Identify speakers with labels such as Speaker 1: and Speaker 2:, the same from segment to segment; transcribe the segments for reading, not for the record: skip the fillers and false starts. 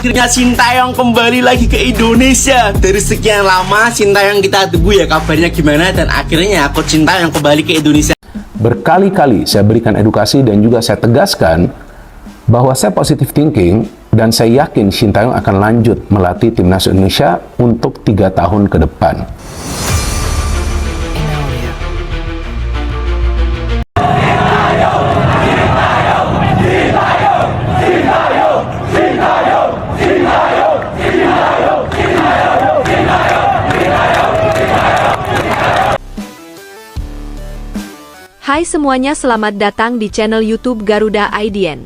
Speaker 1: Akhirnya Sintayong kembali lagi ke Indonesia. Dari sekian lama Sintayong kita tunggu ya kabarnya gimana. Dan akhirnya Coach Sintayong kembali ke Indonesia.
Speaker 2: Berkali-kali saya berikan edukasi dan juga saya tegaskan bahwa saya positive thinking dan saya yakin Sintayong akan lanjut melatih timnas Indonesia untuk 3 tahun ke depan.
Speaker 3: Hai semuanya, selamat datang di channel YouTube Garuda IDN.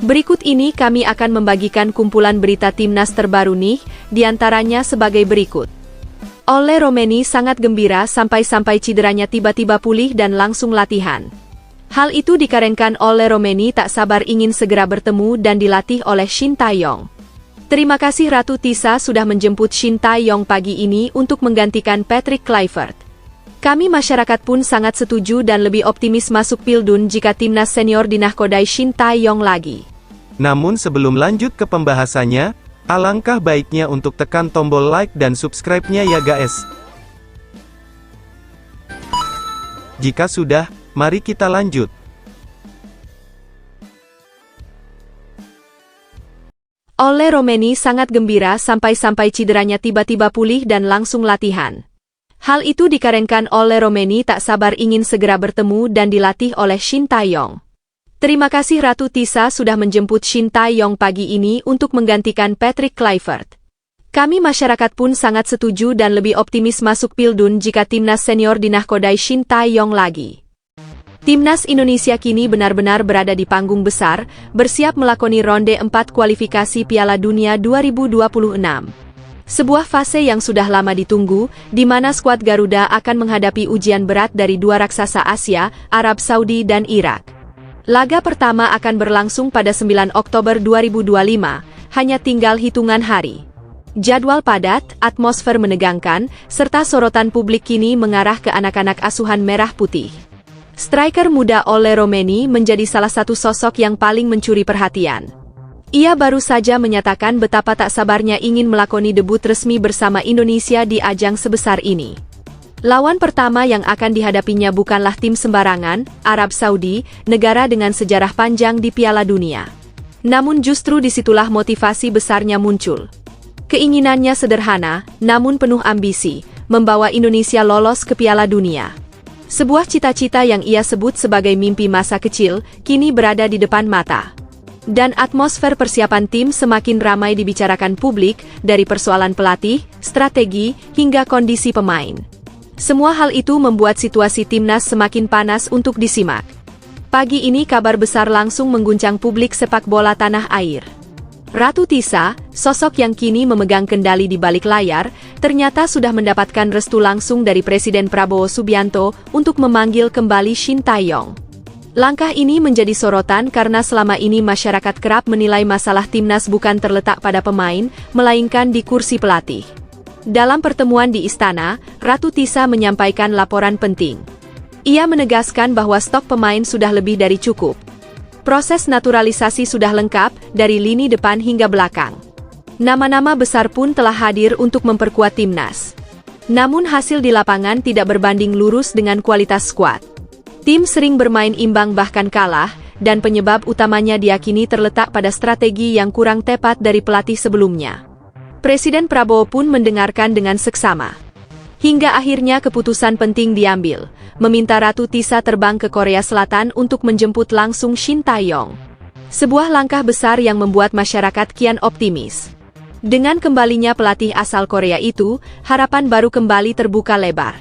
Speaker 3: Berikut ini kami akan membagikan kumpulan berita timnas terbaru nih, diantaranya sebagai berikut. Oleh Romeni sangat gembira sampai cederanya tiba-tiba pulih dan langsung latihan. Hal itu dikarenakan oleh Romeni tak sabar ingin segera bertemu dan dilatih oleh Sintayong. Terima kasih Ratu Tisa sudah menjemput Sintayong pagi ini untuk menggantikan Patrick Kluivert. Kami masyarakat pun sangat setuju dan lebih optimis masuk Pildun jika timnas senior dinahkodai Sintayong lagi.
Speaker 4: Namun sebelum lanjut ke pembahasannya, alangkah baiknya untuk tekan tombol like dan subscribe-nya ya guys. Jika sudah, mari kita lanjut.
Speaker 3: Oleh Romeni sangat gembira sampai cederanya tiba-tiba pulih dan langsung latihan. Hal itu dikarenakan oleh Romeni tak sabar ingin segera bertemu dan dilatih oleh Sintayong. Terima kasih Ratu Tisa sudah menjemput Sintayong pagi ini untuk menggantikan Patrick Kluivert. Kami masyarakat pun sangat setuju dan lebih optimis masuk Pildun jika timnas senior dinahkodai Sintayong lagi. Timnas Indonesia kini benar-benar berada di panggung besar, bersiap melakoni ronde 4 kualifikasi Piala Dunia 2026. Sebuah fase yang sudah lama ditunggu, di mana skuad Garuda akan menghadapi ujian berat dari dua raksasa Asia, Arab Saudi dan Irak. Laga pertama akan berlangsung pada 9 Oktober 2025, hanya tinggal hitungan hari. Jadwal padat, atmosfer menegangkan, serta sorotan publik kini mengarah ke anak-anak asuhan merah putih. Striker muda Oleh Romeni menjadi salah satu sosok yang paling mencuri perhatian. Ia baru saja menyatakan betapa tak sabarnya ingin melakoni debut resmi bersama Indonesia di ajang sebesar ini. Lawan pertama yang akan dihadapinya bukanlah tim sembarangan, Arab Saudi, negara dengan sejarah panjang di Piala Dunia. Namun justru disitulah motivasi besarnya muncul. Keinginannya sederhana, namun penuh ambisi, membawa Indonesia lolos ke Piala Dunia. Sebuah cita-cita yang ia sebut sebagai mimpi masa kecil, kini berada di depan mata. Dan atmosfer persiapan tim semakin ramai dibicarakan publik, dari persoalan pelatih, strategi, hingga kondisi pemain. Semua hal itu membuat situasi timnas semakin panas untuk disimak. Pagi ini kabar besar langsung mengguncang publik sepak bola tanah air. Ratu Tisa, sosok yang kini memegang kendali di balik layar, ternyata sudah mendapatkan restu langsung dari Presiden Prabowo Subianto untuk memanggil kembali Sintayong. Langkah ini menjadi sorotan karena selama ini masyarakat kerap menilai masalah timnas bukan terletak pada pemain, melainkan di kursi pelatih. Dalam pertemuan di istana, Ratu Tisa menyampaikan laporan penting. Ia menegaskan bahwa stok pemain sudah lebih dari cukup. Proses naturalisasi sudah lengkap, dari lini depan hingga belakang. Nama-nama besar pun telah hadir untuk memperkuat timnas. Namun hasil di lapangan tidak berbanding lurus dengan kualitas skuad. Tim sering bermain imbang bahkan kalah, dan penyebab utamanya diyakini terletak pada strategi yang kurang tepat dari pelatih sebelumnya. Presiden Prabowo pun mendengarkan dengan seksama. Hingga akhirnya keputusan penting diambil, meminta Ratu Tisa terbang ke Korea Selatan untuk menjemput langsung Sintayong. Sebuah langkah besar yang membuat masyarakat kian optimis. Dengan kembalinya pelatih asal Korea itu, harapan baru kembali terbuka lebar.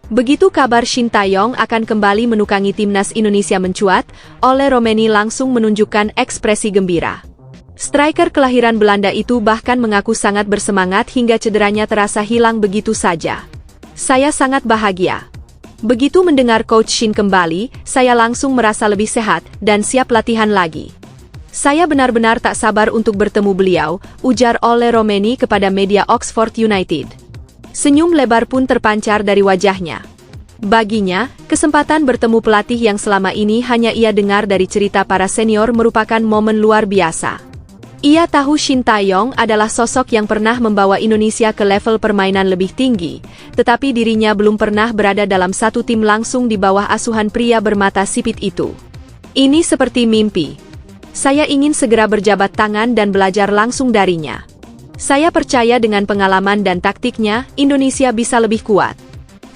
Speaker 3: Begitu kabar Sintayong akan kembali menukangi timnas Indonesia mencuat, Oleh Romeni langsung menunjukkan ekspresi gembira. Striker kelahiran Belanda itu bahkan mengaku sangat bersemangat hingga cederanya terasa hilang begitu saja. Saya sangat bahagia. Begitu mendengar Coach Shin kembali, saya langsung merasa lebih sehat dan siap latihan lagi. Saya benar-benar tak sabar untuk bertemu beliau, ujar Oleh Romeni kepada media Oxford United. Senyum lebar pun terpancar dari wajahnya. Baginya, kesempatan bertemu pelatih yang selama ini hanya ia dengar dari cerita para senior merupakan momen luar biasa. Ia tahu Shin Tae-yong adalah sosok yang pernah membawa Indonesia ke level permainan lebih tinggi, tetapi dirinya belum pernah berada dalam satu tim langsung di bawah asuhan pria bermata sipit itu. Ini seperti mimpi. Saya ingin segera berjabat tangan dan belajar langsung darinya. Saya percaya dengan pengalaman dan taktiknya, Indonesia bisa lebih kuat.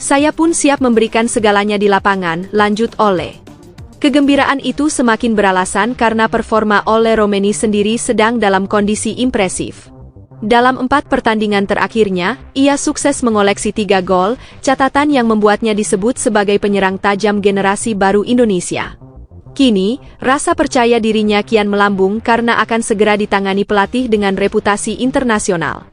Speaker 3: Saya pun siap memberikan segalanya di lapangan, lanjut Ole. Kegembiraan itu semakin beralasan karena performa Ole Romeni sendiri sedang dalam kondisi impresif. Dalam 4 pertandingan terakhirnya, ia sukses mengoleksi 3 gol, catatan yang membuatnya disebut sebagai penyerang tajam generasi baru Indonesia. Kini, rasa percaya dirinya kian melambung karena akan segera ditangani pelatih dengan reputasi internasional.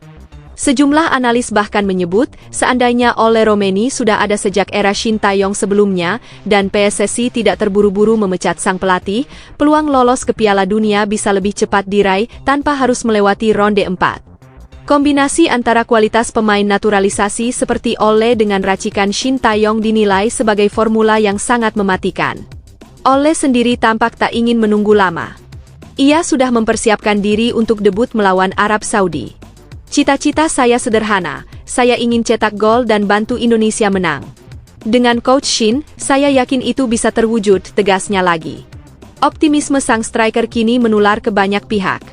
Speaker 3: Sejumlah analis bahkan menyebut, seandainya Ole Romeni sudah ada sejak era Shin Tae-yong sebelumnya, dan PSSI tidak terburu-buru memecat sang pelatih, peluang lolos ke Piala Dunia bisa lebih cepat diraih tanpa harus melewati ronde 4. Kombinasi antara kualitas pemain naturalisasi seperti Ole dengan racikan Shin Tae-yong dinilai sebagai formula yang sangat mematikan. Ole sendiri tampak tak ingin menunggu lama. Ia sudah mempersiapkan diri untuk debut melawan Arab Saudi. Cita-cita saya sederhana, saya ingin cetak gol dan bantu Indonesia menang. Dengan Coach Shin, saya yakin itu bisa terwujud, tegasnya lagi. Optimisme sang striker kini menular ke banyak pihak.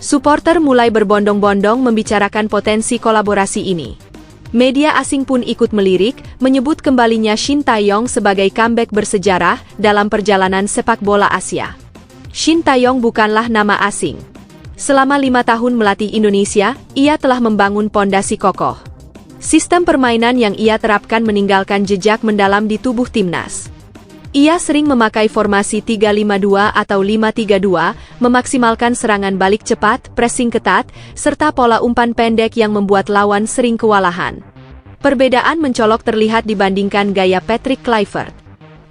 Speaker 3: Supporter mulai berbondong-bondong membicarakan potensi kolaborasi ini. Media asing pun ikut melirik, menyebut kembalinya Shin Tae-yong sebagai comeback bersejarah dalam perjalanan sepak bola Asia. Shin Tae-yong bukanlah nama asing. Selama 5 tahun melatih Indonesia, ia telah membangun pondasi kokoh. Sistem permainan yang ia terapkan meninggalkan jejak mendalam di tubuh timnas. Ia sering memakai formasi 3-5-2 atau 5-3-2, memaksimalkan serangan balik cepat, pressing ketat, serta pola umpan pendek yang membuat lawan sering kewalahan. Perbedaan mencolok terlihat dibandingkan gaya Patrick Kluivert.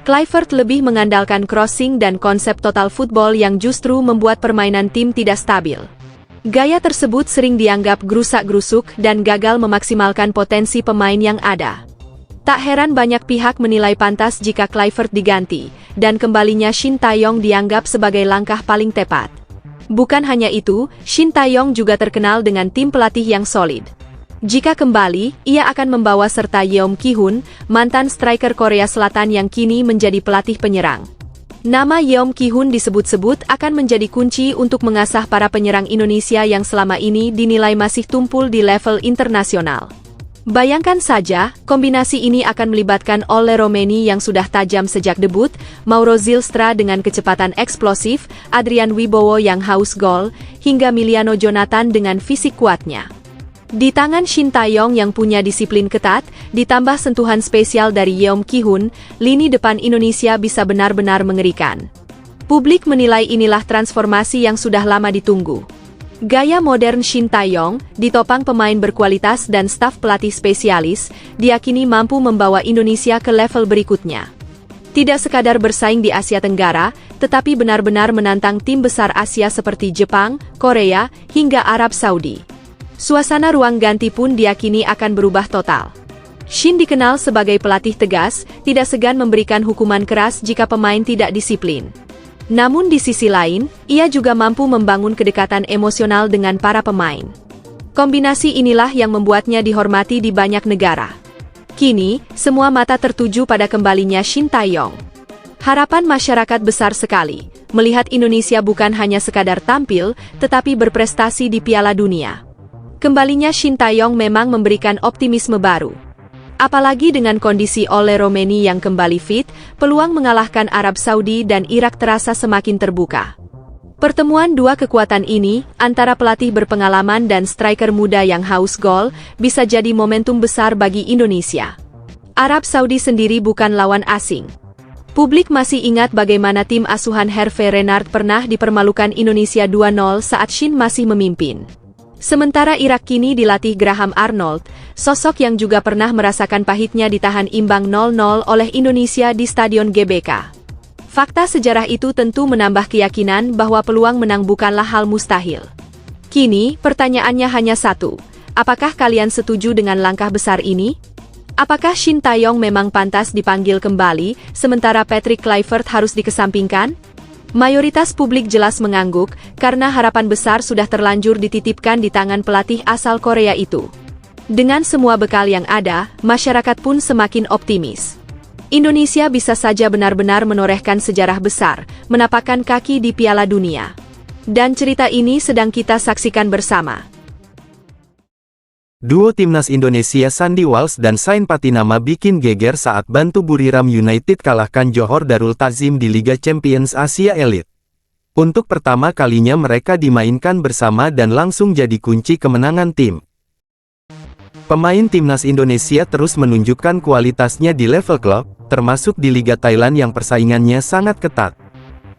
Speaker 3: Kluivert lebih mengandalkan crossing dan konsep total football yang justru membuat permainan tim tidak stabil. Gaya tersebut sering dianggap gerusak-gerusuk dan gagal memaksimalkan potensi pemain yang ada. Tak heran banyak pihak menilai pantas jika Kluivert diganti, dan kembalinya Shin Tae-yong dianggap sebagai langkah paling tepat. Bukan hanya itu, Shin Tae-yong juga terkenal dengan tim pelatih yang solid. Jika kembali, ia akan membawa serta Yeom Ki-hun, mantan striker Korea Selatan yang kini menjadi pelatih penyerang. Nama Yeom Ki-hun disebut-sebut akan menjadi kunci untuk mengasah para penyerang Indonesia yang selama ini dinilai masih tumpul di level internasional. Bayangkan saja, kombinasi ini akan melibatkan Ole Romeni yang sudah tajam sejak debut, Mauro Zylstra dengan kecepatan eksplosif, Adrian Wibowo yang haus gol, hingga Miliano Jonathan dengan fisik kuatnya. Di tangan Shin Tae-yong yang punya disiplin ketat, ditambah sentuhan spesial dari Yeom Ki-hun, lini depan Indonesia bisa benar-benar mengerikan. Publik menilai inilah transformasi yang sudah lama ditunggu. Gaya modern Shin Tae-yong, ditopang pemain berkualitas dan staf pelatih spesialis, diyakini mampu membawa Indonesia ke level berikutnya. Tidak sekadar bersaing di Asia Tenggara, tetapi benar-benar menantang tim besar Asia seperti Jepang, Korea, hingga Arab Saudi. Suasana ruang ganti pun diyakini akan berubah total. Shin dikenal sebagai pelatih tegas, tidak segan memberikan hukuman keras jika pemain tidak disiplin. Namun di sisi lain, ia juga mampu membangun kedekatan emosional dengan para pemain. Kombinasi inilah yang membuatnya dihormati di banyak negara. Kini, semua mata tertuju pada kembalinya Shin Tae-yong. Harapan masyarakat besar sekali, melihat Indonesia bukan hanya sekadar tampil, tetapi berprestasi di Piala Dunia. Kembalinya Shin Tae-yong memang memberikan optimisme baru. Apalagi dengan kondisi Ole Romeni yang kembali fit, peluang mengalahkan Arab Saudi dan Irak terasa semakin terbuka. Pertemuan dua kekuatan ini, antara pelatih berpengalaman dan striker muda yang haus gol, bisa jadi momentum besar bagi Indonesia. Arab Saudi sendiri bukan lawan asing. Publik masih ingat bagaimana tim asuhan Hervé Renard pernah dipermalukan Indonesia 2-0 saat Shin masih memimpin. Sementara Irak kini dilatih Graham Arnold, sosok yang juga pernah merasakan pahitnya ditahan imbang 0-0 oleh Indonesia di Stadion GBK. Fakta sejarah itu tentu menambah keyakinan bahwa peluang menang bukanlah hal mustahil. Kini, pertanyaannya hanya satu, apakah kalian setuju dengan langkah besar ini? Apakah Shin Tae-yong memang pantas dipanggil kembali, sementara Patrick Kluivert harus dikesampingkan? Mayoritas publik jelas mengangguk karena harapan besar sudah terlanjur dititipkan di tangan pelatih asal Korea itu. Dengan semua bekal yang ada, masyarakat pun semakin optimis. Indonesia bisa saja benar-benar menorehkan sejarah besar, menapakkan kaki di Piala Dunia. Dan cerita ini sedang kita saksikan bersama.
Speaker 4: Duo timnas Indonesia Sandy Walsh dan Sain Patinama bikin geger saat bantu Buriram United kalahkan Johor Darul Ta'zim di Liga Champions Asia Elite. Untuk pertama kalinya mereka dimainkan bersama dan langsung jadi kunci kemenangan tim. Pemain timnas Indonesia terus menunjukkan kualitasnya di level klub, termasuk di Liga Thailand yang persaingannya sangat ketat.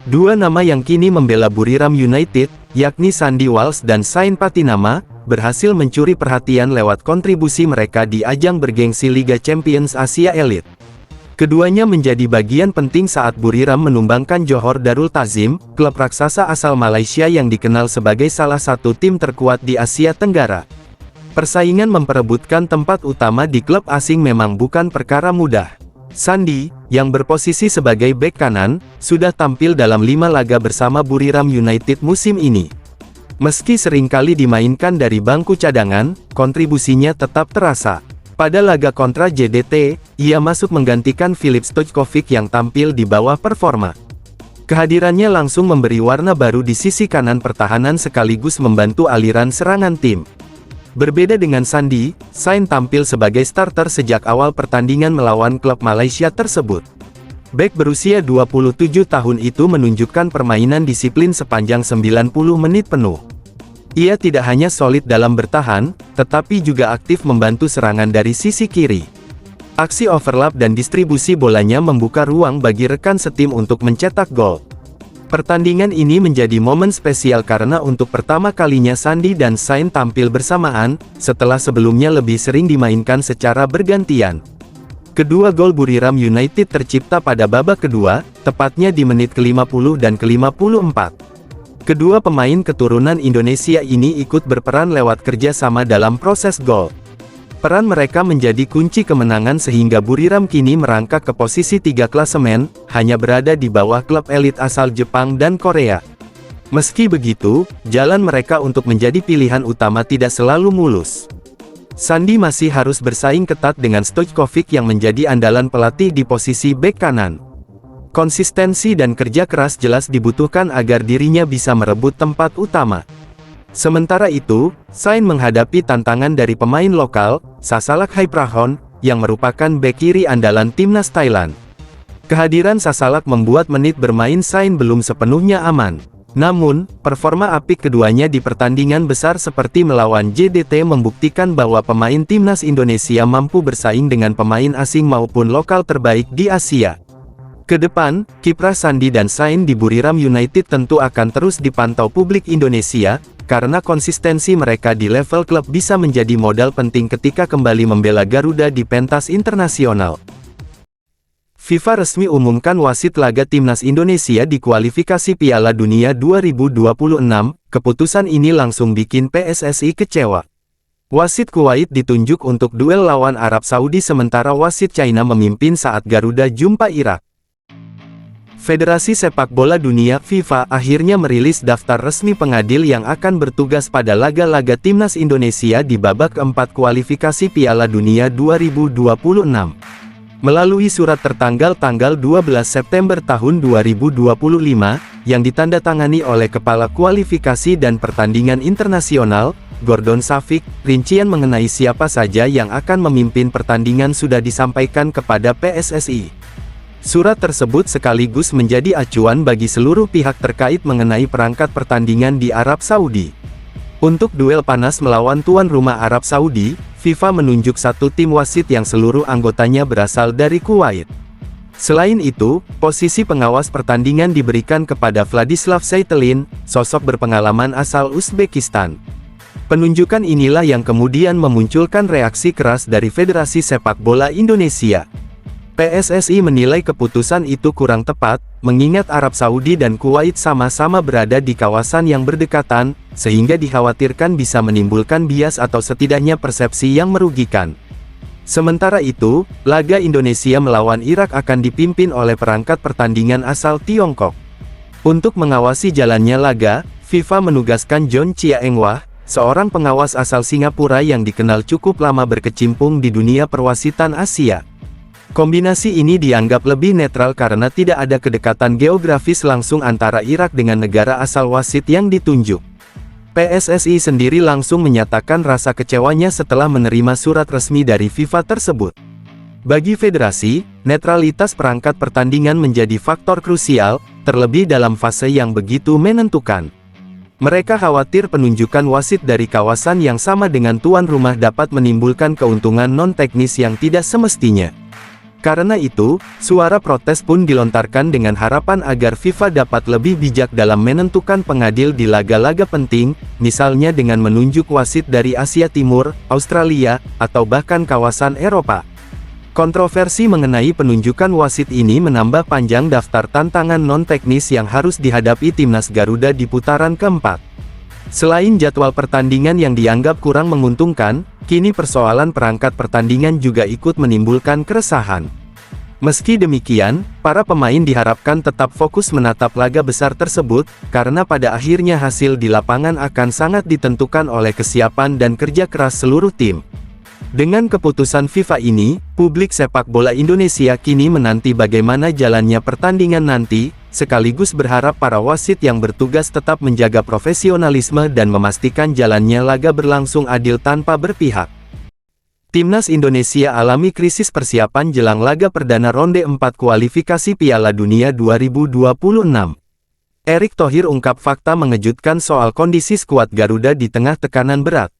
Speaker 4: Dua nama yang kini membela Buriram United, yakni Sandy Walsh dan Sain Patinama, berhasil mencuri perhatian lewat kontribusi mereka di ajang bergengsi Liga Champions Asia Elite. Keduanya menjadi bagian penting saat Buriram menumbangkan Johor Darul Ta'zim, klub raksasa asal Malaysia yang dikenal sebagai salah satu tim terkuat di Asia Tenggara. Persaingan memperebutkan tempat utama di klub asing memang bukan perkara mudah. Sandy, yang berposisi sebagai bek kanan, sudah tampil dalam 5 laga bersama Buriram United musim ini. Meski seringkali dimainkan dari bangku cadangan, kontribusinya tetap terasa. Pada laga kontra JDT, ia masuk menggantikan Filip Stojkovic yang tampil di bawah performa. Kehadirannya langsung memberi warna baru di sisi kanan pertahanan sekaligus membantu aliran serangan tim. Berbeda dengan Sandy, Sain tampil sebagai starter sejak awal pertandingan melawan klub Malaysia tersebut. Bek berusia 27 tahun itu menunjukkan permainan disiplin sepanjang 90 menit penuh. Ia tidak hanya solid dalam bertahan, tetapi juga aktif membantu serangan dari sisi kiri. Aksi overlap dan distribusi bolanya membuka ruang bagi rekan setim untuk mencetak gol. Pertandingan ini menjadi momen spesial karena untuk pertama kalinya Sandy dan Sain tampil bersamaan, setelah sebelumnya lebih sering dimainkan secara bergantian. Kedua gol Buriram United tercipta pada babak kedua, tepatnya di menit ke-50 dan ke-54. Kedua pemain keturunan Indonesia ini ikut berperan lewat kerjasama dalam proses gol. Peran mereka menjadi kunci kemenangan sehingga Buriram kini merangkak ke posisi 3 klasemen, hanya berada di bawah klub elit asal Jepang dan Korea. Meski begitu, jalan mereka untuk menjadi pilihan utama tidak selalu mulus. Sandy masih harus bersaing ketat dengan Stojkovic yang menjadi andalan pelatih di posisi bek kanan. Konsistensi dan kerja keras jelas dibutuhkan agar dirinya bisa merebut tempat utama. Sementara itu, Sain menghadapi tantangan dari pemain lokal, Sasalak Haiprahon, yang merupakan bek kiri andalan timnas Thailand. Kehadiran Sasalak membuat menit bermain Sain belum sepenuhnya aman. Namun, performa apik keduanya di pertandingan besar seperti melawan JDT membuktikan bahwa pemain timnas Indonesia mampu bersaing dengan pemain asing maupun lokal terbaik di Asia. Kedepan, kiprah Sandy dan Sain di Buriram United tentu akan terus dipantau publik Indonesia, karena konsistensi mereka di level klub bisa menjadi modal penting ketika kembali membela Garuda di pentas internasional. FIFA resmi umumkan wasit laga timnas Indonesia di kualifikasi Piala Dunia 2026, keputusan ini langsung bikin PSSI kecewa. Wasit Kuwait ditunjuk untuk duel lawan Arab Saudi sementara wasit China memimpin saat Garuda jumpa Irak. Federasi Sepak Bola Dunia FIFA akhirnya merilis daftar resmi pengadil yang akan bertugas pada laga-laga timnas Indonesia di babak keempat kualifikasi Piala Dunia 2026. Melalui surat tertanggal tanggal 12 September tahun 2025, yang ditandatangani oleh Kepala Kualifikasi dan Pertandingan Internasional, Gordon Safik, rincian mengenai siapa saja yang akan memimpin pertandingan sudah disampaikan kepada PSSI. Surat tersebut sekaligus menjadi acuan bagi seluruh pihak terkait mengenai perangkat pertandingan di Arab Saudi. Untuk duel panas melawan tuan rumah Arab Saudi, FIFA menunjuk satu tim wasit yang seluruh anggotanya berasal dari Kuwait. Selain itu, posisi pengawas pertandingan diberikan kepada Vladislav Saitelin, sosok berpengalaman asal Uzbekistan. Penunjukan inilah yang kemudian memunculkan reaksi keras dari Federasi Sepak Bola Indonesia. PSSI menilai keputusan itu kurang tepat, mengingat Arab Saudi dan Kuwait sama-sama berada di kawasan yang berdekatan, sehingga dikhawatirkan bisa menimbulkan bias atau setidaknya persepsi yang merugikan. Sementara itu, laga Indonesia melawan Irak akan dipimpin oleh perangkat pertandingan asal Tiongkok. Untuk mengawasi jalannya laga, FIFA menugaskan John Chia Eng Wah, seorang pengawas asal Singapura yang dikenal cukup lama berkecimpung di dunia perwasitan Asia. Kombinasi ini dianggap lebih netral karena tidak ada kedekatan geografis langsung antara Irak dengan negara asal wasit yang ditunjuk. PSSI sendiri langsung menyatakan rasa kecewanya setelah menerima surat resmi dari FIFA tersebut. Bagi federasi, netralitas perangkat pertandingan menjadi faktor krusial, terlebih dalam fase yang begitu menentukan. Mereka khawatir penunjukan wasit dari kawasan yang sama dengan tuan rumah dapat menimbulkan keuntungan non-teknis yang tidak semestinya. Karena itu, suara protes pun dilontarkan dengan harapan agar FIFA dapat lebih bijak dalam menentukan pengadil di laga-laga penting, misalnya dengan menunjuk wasit dari Asia Timur, Australia, atau bahkan kawasan Eropa. Kontroversi mengenai penunjukan wasit ini menambah panjang daftar tantangan non-teknis yang harus dihadapi timnas Garuda di putaran keempat. Selain jadwal pertandingan yang dianggap kurang menguntungkan, kini persoalan perangkat pertandingan juga ikut menimbulkan keresahan. Meski demikian, para pemain diharapkan tetap fokus menatap laga besar tersebut, karena pada akhirnya hasil di lapangan akan sangat ditentukan oleh kesiapan dan kerja keras seluruh tim. Dengan keputusan FIFA ini, publik sepak bola Indonesia kini menanti bagaimana jalannya pertandingan nanti, sekaligus berharap para wasit yang bertugas tetap menjaga profesionalisme dan memastikan jalannya laga berlangsung adil tanpa berpihak. Timnas Indonesia alami krisis persiapan jelang laga perdana ronde 4 kualifikasi Piala Dunia 2026. Erick Thohir ungkap fakta mengejutkan soal kondisi skuad Garuda di tengah tekanan berat.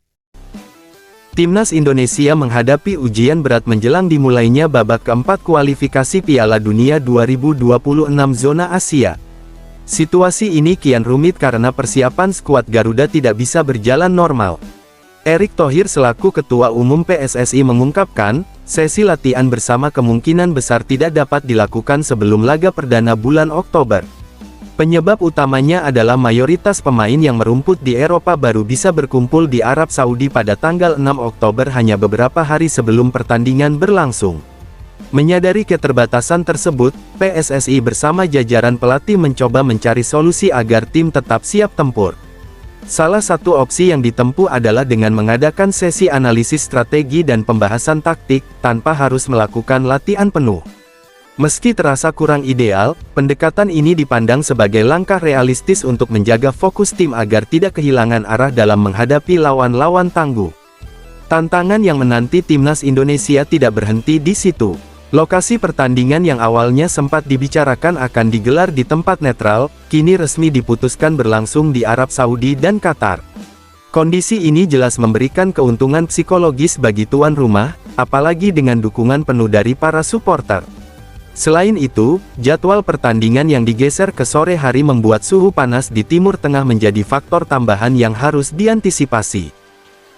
Speaker 4: Timnas Indonesia menghadapi ujian berat menjelang dimulainya babak keempat kualifikasi Piala Dunia 2026 zona Asia. Situasi ini kian rumit karena persiapan skuad Garuda tidak bisa berjalan normal. Erick Thohir selaku Ketua Umum PSSI mengungkapkan, sesi latihan bersama kemungkinan besar tidak dapat dilakukan sebelum laga perdana bulan Oktober. Penyebab utamanya adalah mayoritas pemain yang merumput di Eropa baru bisa berkumpul di Arab Saudi pada tanggal 6 Oktober hanya beberapa hari sebelum pertandingan berlangsung. Menyadari keterbatasan tersebut, PSSI bersama jajaran pelatih mencoba mencari solusi agar tim tetap siap tempur. Salah satu opsi yang ditempuh adalah dengan mengadakan sesi analisis strategi dan pembahasan taktik, tanpa harus melakukan latihan penuh. Meski terasa kurang ideal, pendekatan ini dipandang sebagai langkah realistis untuk menjaga fokus tim agar tidak kehilangan arah dalam menghadapi lawan-lawan tangguh. Tantangan yang menanti timnas Indonesia tidak berhenti di situ. Lokasi pertandingan yang awalnya sempat dibicarakan akan digelar di tempat netral, kini resmi diputuskan berlangsung di Arab Saudi dan Qatar. Kondisi ini jelas memberikan keuntungan psikologis bagi tuan rumah, apalagi dengan dukungan penuh dari para supporter. Selain itu, jadwal pertandingan yang digeser ke sore hari membuat suhu panas di Timur Tengah menjadi faktor tambahan yang harus diantisipasi.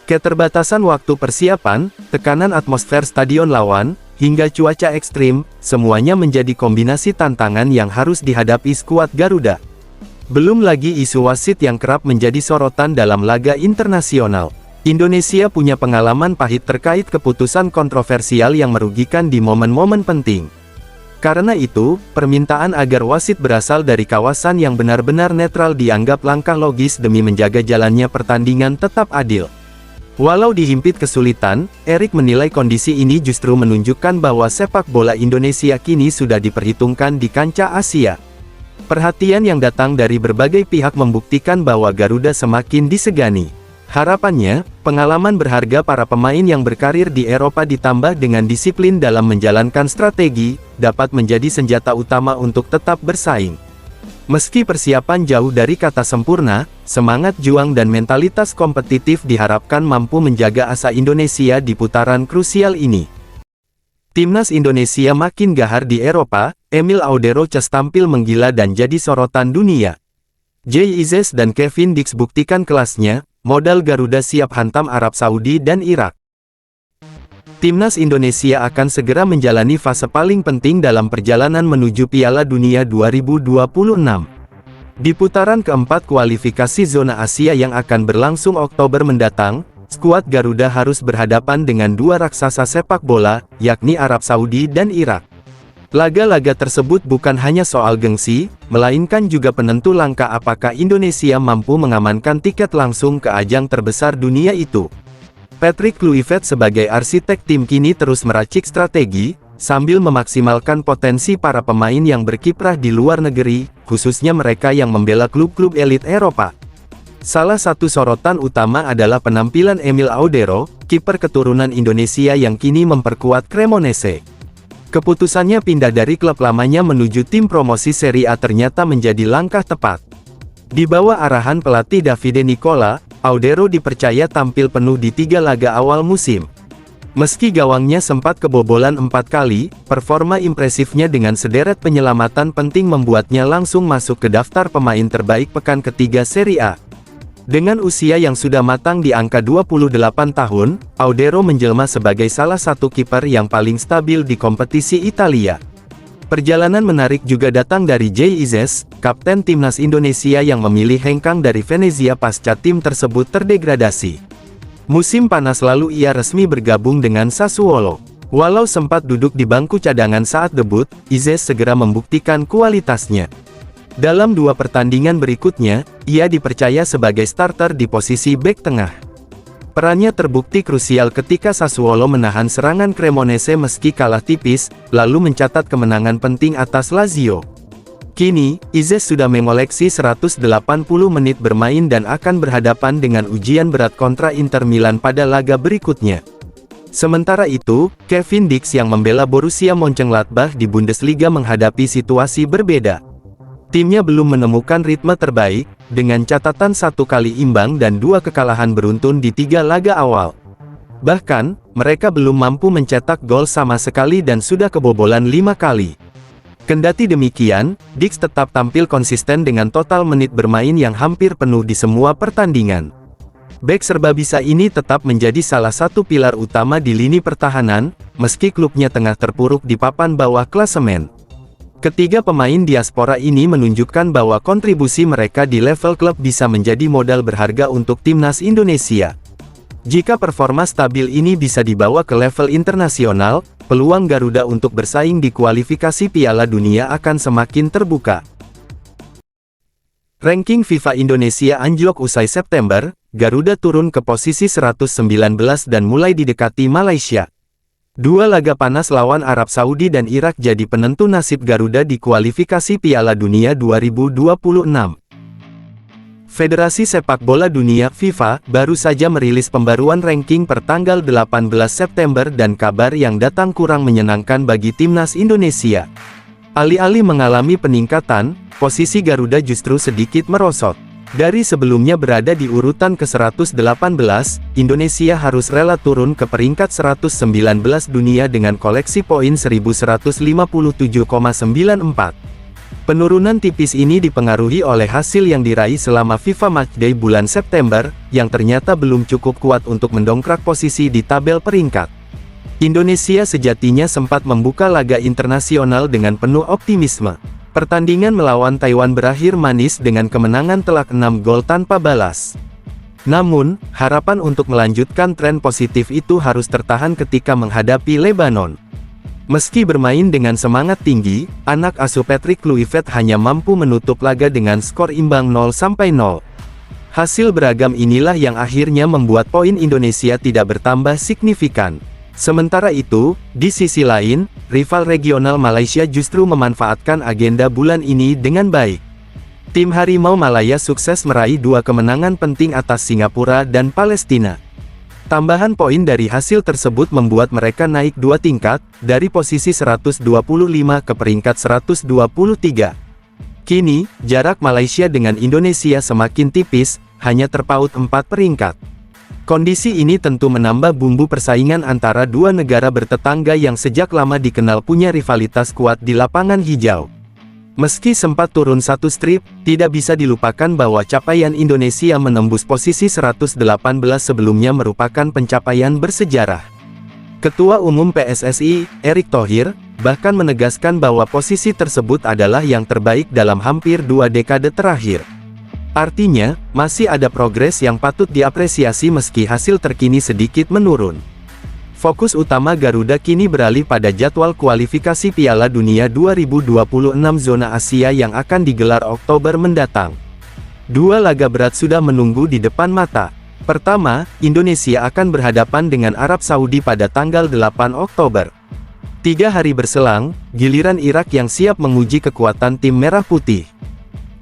Speaker 4: Keterbatasan waktu persiapan, tekanan atmosfer stadion lawan, hingga cuaca ekstrim, semuanya menjadi kombinasi tantangan yang harus dihadapi skuad Garuda. Belum lagi isu wasit yang kerap menjadi sorotan dalam laga internasional. Indonesia punya pengalaman pahit terkait keputusan kontroversial yang merugikan di momen-momen penting. Karena itu, permintaan agar wasit berasal dari kawasan yang benar-benar netral dianggap langkah logis demi menjaga jalannya pertandingan tetap adil. Walau dihimpit kesulitan, Erick menilai kondisi ini justru menunjukkan bahwa sepak bola Indonesia kini sudah diperhitungkan di kancah Asia. Perhatian yang datang dari berbagai pihak membuktikan bahwa Garuda semakin disegani. Harapannya, pengalaman berharga para pemain yang berkarir di Eropa ditambah dengan disiplin dalam menjalankan strategi, dapat menjadi senjata utama untuk tetap bersaing. Meski persiapan jauh dari kata sempurna, semangat juang dan mentalitas kompetitif diharapkan mampu menjaga asa Indonesia di putaran krusial ini. Timnas Indonesia makin gahar di Eropa, Emil Auderoches tampil menggila dan jadi sorotan dunia. Jay Izes dan Kevin Dix buktikan kelasnya, modal Garuda siap hantam Arab Saudi dan Irak. Timnas Indonesia akan segera menjalani fase paling penting dalam perjalanan menuju Piala Dunia 2026. Di putaran keempat kualifikasi zona Asia yang akan berlangsung Oktober mendatang, skuad Garuda harus berhadapan dengan dua raksasa sepak bola, yakni Arab Saudi dan Irak. Laga-laga tersebut bukan hanya soal gengsi, melainkan juga penentu langkah apakah Indonesia mampu mengamankan tiket langsung ke ajang terbesar dunia itu. Patrick Kluivert sebagai arsitek tim kini terus meracik strategi, sambil memaksimalkan potensi para pemain yang berkiprah di luar negeri, khususnya mereka yang membela klub-klub elit Eropa. Salah satu sorotan utama adalah penampilan Emil Audero, kiper keturunan Indonesia yang kini memperkuat Cremonese. Keputusannya pindah dari klub lamanya menuju tim promosi Serie A ternyata menjadi langkah tepat. Di bawah arahan pelatih Davide Nicola, Audero dipercaya tampil penuh di 3 laga awal musim. Meski gawangnya sempat kebobolan 4 kali, performa impresifnya dengan sederet penyelamatan penting membuatnya langsung masuk ke daftar pemain terbaik pekan ketiga Serie A. Dengan usia yang sudah matang di angka 28 tahun, Audero menjelma sebagai salah satu kiper yang paling stabil di kompetisi Italia. Perjalanan menarik juga datang dari Jay Izzes, kapten timnas Indonesia yang memilih hengkang dari Venezia pasca tim tersebut terdegradasi. Musim panas lalu ia resmi bergabung dengan Sassuolo. Walau sempat duduk di bangku cadangan saat debut, Izzes segera membuktikan kualitasnya. Dalam 2 pertandingan berikutnya, ia dipercaya sebagai starter di posisi bek tengah. Perannya terbukti krusial ketika Sassuolo menahan serangan Cremonese meski kalah tipis, lalu mencatat kemenangan penting atas Lazio. Kini, Izzes sudah mengoleksi 180 menit bermain dan akan berhadapan dengan ujian berat kontra Inter Milan pada laga berikutnya. Sementara itu, Kevin Dix yang membela Borussia Mönchengladbach di Bundesliga menghadapi situasi berbeda. Timnya belum menemukan ritme terbaik, dengan catatan 1 kali imbang dan 2 kekalahan beruntun di 3 laga awal. Bahkan, mereka belum mampu mencetak gol sama sekali dan sudah kebobolan 5 kali. Kendati demikian, Dix tetap tampil konsisten dengan total menit bermain yang hampir penuh di semua pertandingan. Bek serbabisa ini tetap menjadi salah satu pilar utama di lini pertahanan, meski klubnya tengah terpuruk di papan bawah klasemen. Ketiga pemain diaspora ini menunjukkan bahwa kontribusi mereka di level klub bisa menjadi modal berharga untuk timnas Indonesia. Jika performa stabil ini bisa dibawa ke level internasional, peluang Garuda untuk bersaing di kualifikasi Piala Dunia akan semakin terbuka. Ranking FIFA Indonesia anjlok usai September, Garuda turun ke posisi 119 dan mulai didekati Malaysia. 2 laga panas lawan Arab Saudi dan Irak jadi penentu nasib Garuda di kualifikasi Piala Dunia 2026. Federasi Sepak Bola Dunia (FIFA) baru saja merilis pembaruan ranking per tanggal 18 September dan kabar yang datang kurang menyenangkan bagi timnas Indonesia. Alih-alih mengalami peningkatan, posisi Garuda justru sedikit merosot. Dari sebelumnya berada di urutan ke-118, Indonesia harus rela turun ke peringkat 119 dunia dengan koleksi poin 1157,94. Penurunan tipis ini dipengaruhi oleh hasil yang diraih selama FIFA Matchday bulan September, yang ternyata belum cukup kuat untuk mendongkrak posisi di tabel peringkat. Indonesia sejatinya sempat membuka laga internasional dengan penuh optimisme. Pertandingan melawan Taiwan berakhir manis dengan kemenangan telak 6 gol tanpa balas. Namun, harapan untuk melanjutkan tren positif itu harus tertahan ketika menghadapi Lebanon. Meski bermain dengan semangat tinggi, anak asuh Patrick Kluivert hanya mampu menutup laga dengan skor imbang 0-0. Hasil beragam inilah yang akhirnya membuat poin Indonesia tidak bertambah signifikan. Sementara itu, di sisi lain, rival regional Malaysia justru memanfaatkan agenda bulan ini dengan baik. Tim Harimau Malaya sukses meraih 2 kemenangan penting atas Singapura dan Palestina. Tambahan poin dari hasil tersebut membuat mereka naik 2 tingkat, dari posisi 125 ke peringkat 123. Kini, jarak Malaysia dengan Indonesia semakin tipis, hanya terpaut 4 peringkat. Kondisi ini tentu menambah bumbu persaingan antara 2 negara bertetangga yang sejak lama dikenal punya rivalitas kuat di lapangan hijau. Meski sempat turun 1 strip, tidak bisa dilupakan bahwa capaian Indonesia menembus posisi 118 sebelumnya merupakan pencapaian bersejarah. Ketua Umum PSSI, Erick Thohir, bahkan menegaskan bahwa posisi tersebut adalah yang terbaik dalam hampir 2 dekade terakhir. Artinya, masih ada progres yang patut diapresiasi meski hasil terkini sedikit menurun. Fokus utama Garuda kini beralih pada jadwal kualifikasi Piala Dunia 2026 zona Asia yang akan digelar Oktober mendatang. Dua laga berat sudah menunggu di depan mata. Pertama, Indonesia akan berhadapan dengan Arab Saudi pada tanggal 8 Oktober. 3 hari berselang, giliran Irak yang siap menguji kekuatan tim Merah Putih.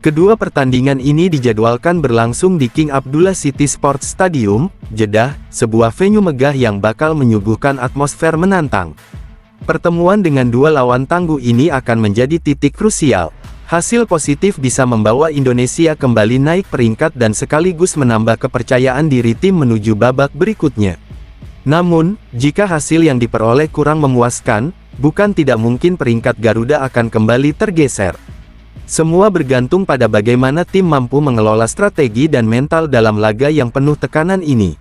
Speaker 4: Kedua pertandingan ini dijadwalkan berlangsung di King Abdullah City Sports Stadium, Jeddah, sebuah venue megah yang bakal menyuguhkan atmosfer menantang. Pertemuan dengan dua lawan tangguh ini akan menjadi titik krusial. Hasil positif bisa membawa Indonesia kembali naik peringkat dan sekaligus menambah kepercayaan diri tim menuju babak berikutnya. Namun, jika hasil yang diperoleh kurang memuaskan, bukan tidak mungkin peringkat Garuda akan kembali tergeser. Semua bergantung pada bagaimana tim mampu mengelola strategi dan mental dalam laga yang penuh tekanan ini.